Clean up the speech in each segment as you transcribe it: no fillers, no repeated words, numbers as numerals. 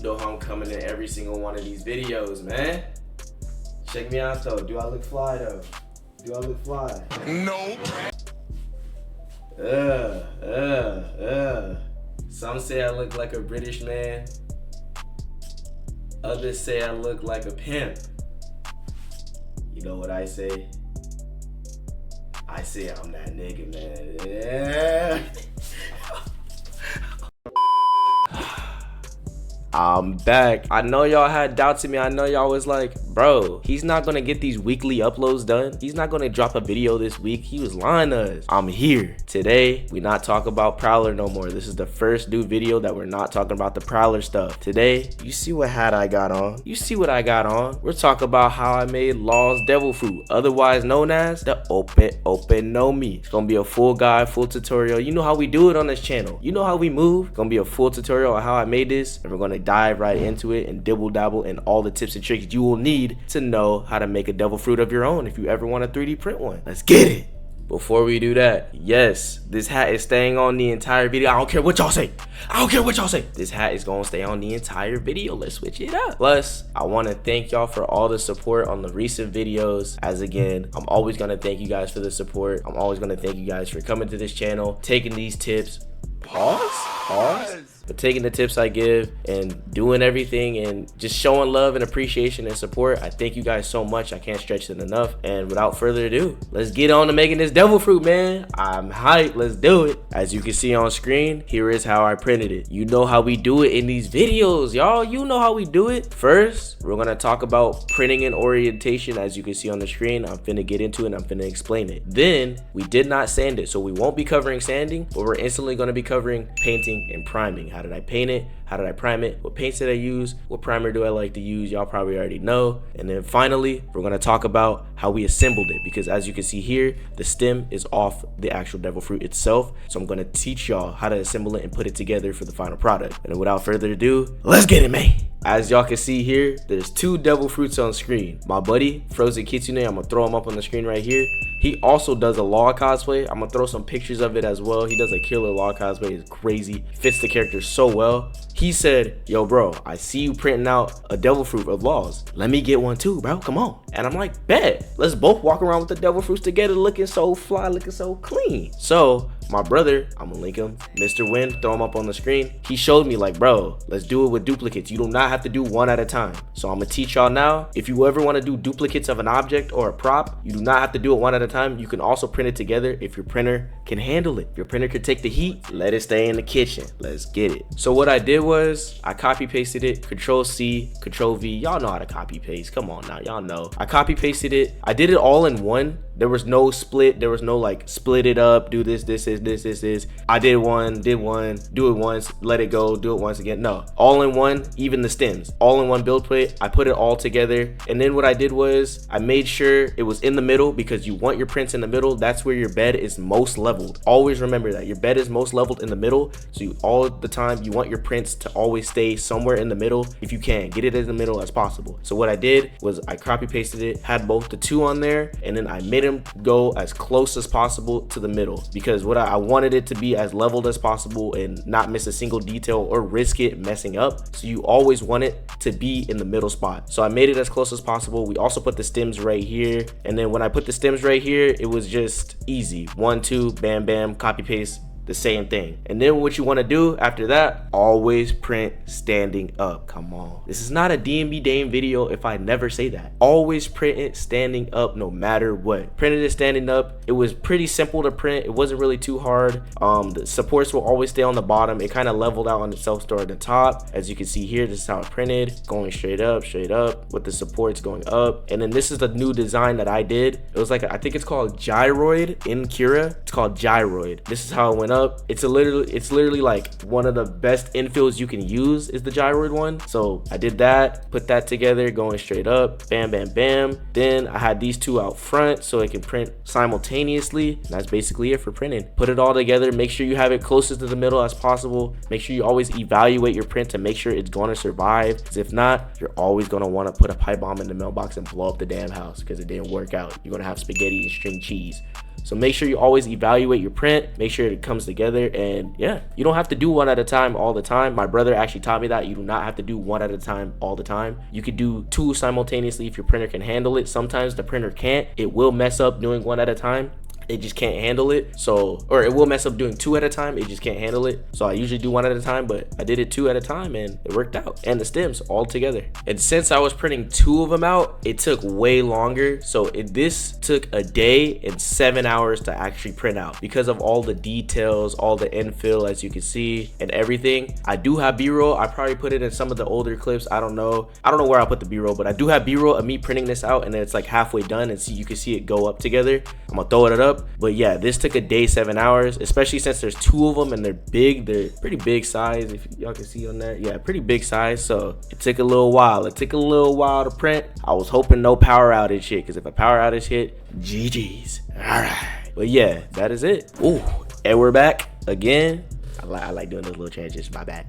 You know how I'm coming in every single one of these videos, man. Check me out though. Do I look fly though? Do I look fly? No. Some say I look like a British man. Others say I look like a pimp. You know what I say? I say I'm that nigga, man. Yeah. I'm back. I know y'all had doubts in me. I know y'all was like, bro, he's not gonna get these weekly uploads done. He's not gonna drop a video this week. He was lying to us. I'm here. Today, we not talk about Prowler no more. This is the first new video that we're not talking about the Prowler stuff. Today, you see what hat I got on. You see what I got on. We're talking about how I made Law's Devil Fruit, otherwise known as the Open No Me. It's gonna be a full guide, full tutorial. You know how we do it on this channel. You know how we move. It's gonna be a full tutorial on how I made this, and we're gonna dive right into it and dibble dabble in all the tips and tricks you will need to know how to make a devil fruit of your own if you ever want to 3D print one. Let's get it. Before we do that, yes, this hat is staying on the entire video. I don't care what y'all say. I don't care what y'all say. This hat is gonna stay on the entire video. Let's switch it up. Plus, I want to thank y'all for all the support on the recent videos. As again, I'm always gonna thank you guys for the support. I'm always gonna thank you guys for coming to this channel, taking these tips. Pause. But taking the tips I give and doing everything and just showing love and appreciation and support. I thank you guys so much. I can't stretch it enough. And without further ado, let's get on to making this devil fruit, man. I'm hyped. Let's do it. As you can see on screen, here is how I printed it. You know how we do it in these videos, y'all. You know how we do it. First, we're gonna talk about printing and orientation. As you can see on the screen, I'm finna get into it and I'm finna explain it. Then we did not sand it, so we won't be covering sanding, but we're instantly gonna be covering painting and priming. How did I paint it? How did I prime it? What paints did I use? What primer do I like to use? Y'all probably already know. And then finally, we're gonna talk about how we assembled it, because as you can see here, the stem is off the actual devil fruit itself. So I'm gonna teach y'all how to assemble it and put it together for the final product. And without further ado, let's get it, man. As y'all can see here, there's two devil fruits on screen. My buddy, Frozen Kitsune, I'm gonna throw him up on the screen right here. He also does a Law cosplay. I'm gonna throw some pictures of it as well. He does a killer Law cosplay. It's crazy. Fits the character so well. He said, yo, bro, I see you printing out a devil fruit of Laws. Let me get one too, bro. Come on. And I'm like, bet. Let's both walk around with the devil fruits together, looking so fly, looking so clean. So my brother, I'm gonna link him, Mr. Win, throw him up on the screen. He showed me like, bro, let's do it with duplicates. You do not have to do one at a time. So I'm gonna teach y'all now. If you ever wanna do duplicates of an object or a prop, you do not have to do it one at a time. You can also print it together if your printer can handle it. If your printer could take the heat, let it stay in the kitchen. Let's get it. So what I did was I copy pasted it, Control C, Control V. Y'all know how to copy paste. Come on now, y'all know. I copy pasted it. I did it all in one. There was no split. There was no like split it up, do this is. I did one, do it once, let it go, do it once again. No, all in one, even the stems, all in one build plate. I put it all together. And then what I did was I made sure it was in the middle, because you want your prints in the middle. That's where your bed is most leveled. Always remember that your bed is most leveled in the middle. So you all the time, you want your prints to always stay somewhere in the middle. If you can, get it in the middle as possible. So what I did was I copy pasted it, had both the two on there, and then I made them go as close as possible to the middle, because what I wanted it to be as leveled as possible and not miss a single detail or risk it messing up. So you always want it to be in the middle spot. So I made it as close as possible. We also put the stems right here, and then when I put the stems right here, it was just easy. 1, 2, bam, bam, copy paste. The same thing. And then what you want to do after that, always print standing up. Come on, this is not a D&B Dame video if I never say that. Always print it standing up no matter what. Printed it standing up. It was pretty simple to print. It wasn't really too hard. The supports will always stay on the bottom. It kind of leveled out on the self-store at the top. As you can see here, this is how it printed, going straight up with the supports going up. And then this is the new design that I did. It was like, I think it's called gyroid in Kira. It's called gyroid. This is how it went up. It's literally like one of the best infills you can use is the gyroid one. So I did that, put that together, going straight up, bam, bam, bam. Then I had these two out front so it can print simultaneously. And that's basically it for printing. Put it all together, make sure you have it closest to the middle as possible. Make sure you always evaluate your print to make sure it's going to survive, because if not, you're always going to want to put a pipe bomb in the mailbox and blow up the damn house because it didn't work out. You're going to have spaghetti and string cheese. So make sure you always evaluate your print, make sure it comes together, and yeah, you don't have to do one at a time all the time. My brother actually taught me that you do not have to do one at a time all the time. You could do two simultaneously if your printer can handle it. Sometimes the printer can't. It will mess up doing one at a time. It just can't handle it. So, or it will mess up doing two at a time. It just can't handle it. So I usually do one at a time, but I did it two at a time and it worked out. And the stems all together. And since I was printing two of them out, it took way longer. So this took a day and 7 hours to actually print out because of all the details, all the infill, as you can see, and everything. I do have B-roll. I probably put it in some of the older clips. I don't know where I'll put the B-roll, but I do have B-roll of me printing this out, and then it's like halfway done, and see, you can see it go up together. I'm gonna throw it up. But yeah, this took a day, 7 hours, especially since there's two of them and they're big. They're pretty big size, if y'all can see on there. Yeah, pretty big size. So it took a little while. It took a little while to print. I was hoping no power outage hit, because if a power outage hit, GG's. All right. But yeah, that is it. Ooh, and we're back again. I like doing those little transitions, my bad.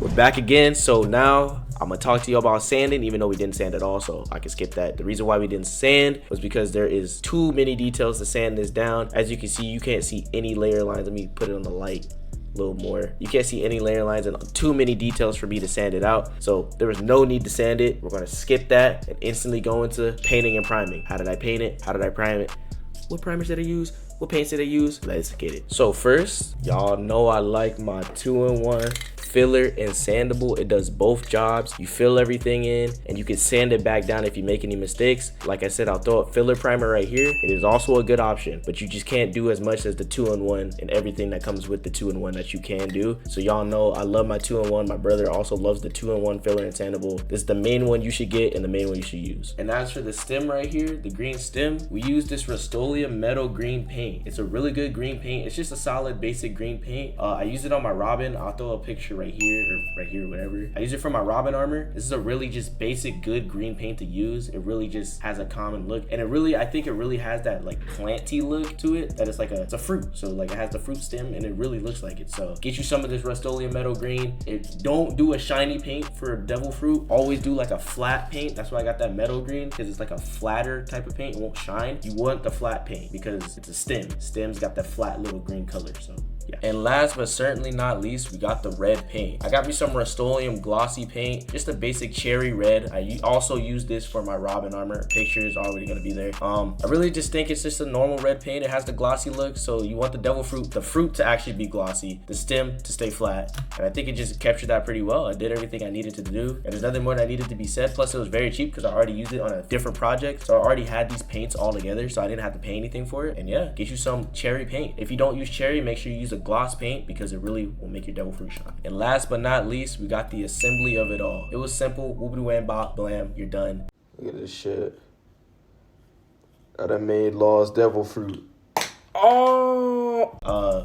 We're back again. So now I'm gonna talk to you about sanding, even though we didn't sand at all, so I can skip that. The reason why we didn't sand was because there is too many details to sand this down. As you can see, you can't see any layer lines. Let me put it on the light a little more. You can't see any layer lines and too many details for me to sand it out. So there was no need to sand it. We're gonna skip that and instantly go into painting and priming. How did I paint it? How did I prime it? What primers did I use? What paints did I use? Let's get it. So first, y'all know I like my 2-in-1 filler and sandable. It does both jobs. You fill everything in and you can sand it back down if you make any mistakes. Like I said, I'll throw a filler primer right here. It is also a good option, but you just can't do as much as the 2-in-1 and everything that comes with the 2-in-1 that you can do. So y'all know I love my 2-in-1. My brother also loves the 2-in-1 filler and sandable. This is the main one you should get and the main one you should use. And as for the stem right here, the green stem, we use this Rust-Oleum metal green paint. It's a really good green paint. It's just a solid basic green paint. I use it on my Robin. I'll throw a picture right here, whatever. I use it for my Robin armor. This is a really just basic good green paint to use. It really just has a common look, and I think it really has that like planty look to it, that it's like it's a fruit. So like it has the fruit stem and it really looks like it. So get you some of this Rust-Oleum metal green. Don't do a shiny paint for devil fruit. Always do like a flat paint. That's why I got that metal green, because it's like a flatter type of paint. It won't shine. You want the flat paint because it's a stem. Stem's got that flat little green color. So yeah. And last but certainly not least, we got the red paint. I got me some Rust-Oleum glossy paint, just a basic cherry red. I also use this for my Robin armor. Picture is already gonna be there. I really just think it's just a normal red paint. It has the glossy look, so you want the devil fruit, the fruit to actually be glossy, the stem to stay flat. And I think it just captured that pretty well. I did everything I needed to do, and there's nothing more that needed to be said. Plus it was very cheap because I already used it on a different project. So I already had these paints all together, so I didn't have to pay anything for it. And yeah, get you some cherry paint. If you don't use cherry, make sure you use a gloss paint, because it really will make your devil fruit shine. And last but not least, we got the assembly of it all. It was simple. Whoopity wham bop blam, you're done. Look at this shit. I done made Law's devil fruit. Oh!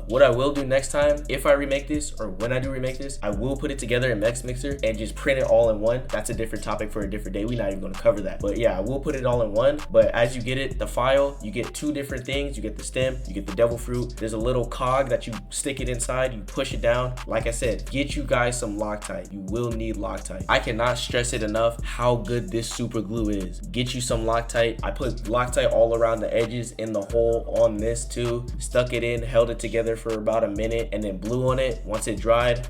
What I will do next time, if I remake this, or when I do remake this, I will put it together in Mex Mixer and just print it all in one. That's a different topic for a different day. We're not even gonna cover that. But yeah, I will put it all in one. But as you get it, the file, you get two different things. You get the stem, you get the devil fruit. There's a little cog that you stick it inside, you push it down. Like I said, get you guys some Loctite. You will need Loctite. I cannot stress it enough how good this super glue is. Get you some Loctite. I put Loctite all around the edges, in the hole on this too. Stuck it in, held it together for about a minute, and then blew on it. Once it dried,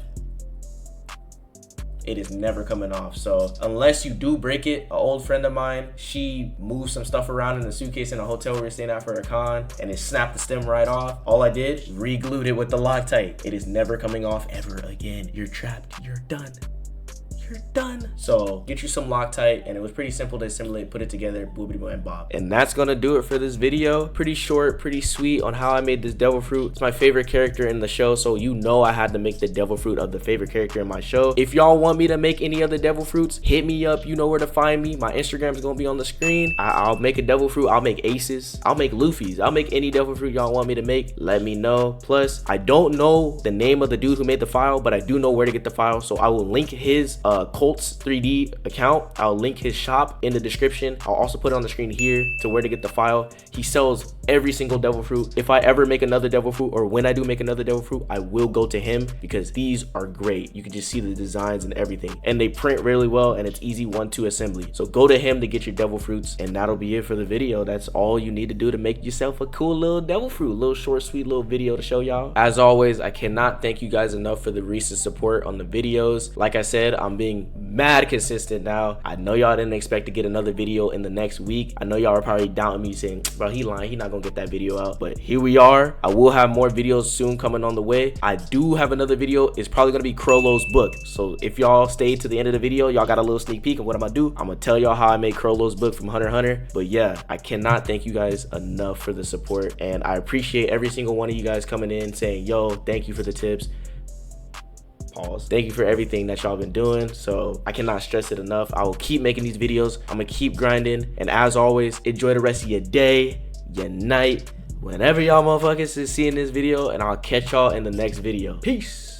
it is never coming off. So unless you do break it, an old friend of mine, she moved some stuff around in the suitcase in a hotel we were staying at for a con, and it snapped the stem right off. All I did, re-glued it with the Loctite. It is never coming off ever again. You're trapped. You're done. You're done. So get you some Loctite, and it was pretty simple to assimilate, put it together, boobity and bob. And that's gonna do it for this video. Pretty short, pretty sweet on how I made this devil fruit. It's my favorite character in the show, so you know I had to make the devil fruit of the favorite character in my show. If y'all want me to make any other devil fruits, hit me up. You know where to find me. My Instagram is gonna be on the screen. I'll make a devil fruit. I'll make aces. I'll make Luffy's. I'll make any devil fruit y'all want me to make. Let me know. Plus, I don't know the name of the dude who made the file, but I do know where to get the file, so I will link his Colts 3D account. I'll link his shop in the description. I'll also put it on the screen here to where to get the file. He sells every single devil fruit. If I ever make another devil fruit, or when I do make another devil fruit, I will go to him because these are great. You can just see the designs and everything, and they print really well, and it's easy 1-2 assembly. So go to him to get your devil fruits, and that'll be it for the video. That's all you need to do to make yourself a cool little devil fruit, little short sweet little video to show y'all. As always, I cannot thank you guys enough for the recent support on the videos. Like I said, I'm being mad consistent now. I know y'all didn't expect to get another video in the next week. I know y'all are probably doubting me, saying, bro, he lying, he not gonna get that video out. But here we are. I will have more videos soon coming on the way. I do have another video. It's probably gonna be Crollo's book. So if y'all stayed to the end of the video, y'all got a little sneak peek of what I'm gonna do. I'm gonna tell y'all how I made Crollo's book from Hunter x Hunter. But yeah, I cannot thank you guys enough for the support, and I appreciate every single one of you guys coming in saying, yo, thank you for the tips. Pause. Thank you for everything that y'all been doing. So I cannot stress it enough. I will keep making these videos. I'm gonna keep grinding, and as always, enjoy the rest of your day, your night, whenever y'all motherfuckers is seeing this video, and I'll catch y'all in the next video. Peace.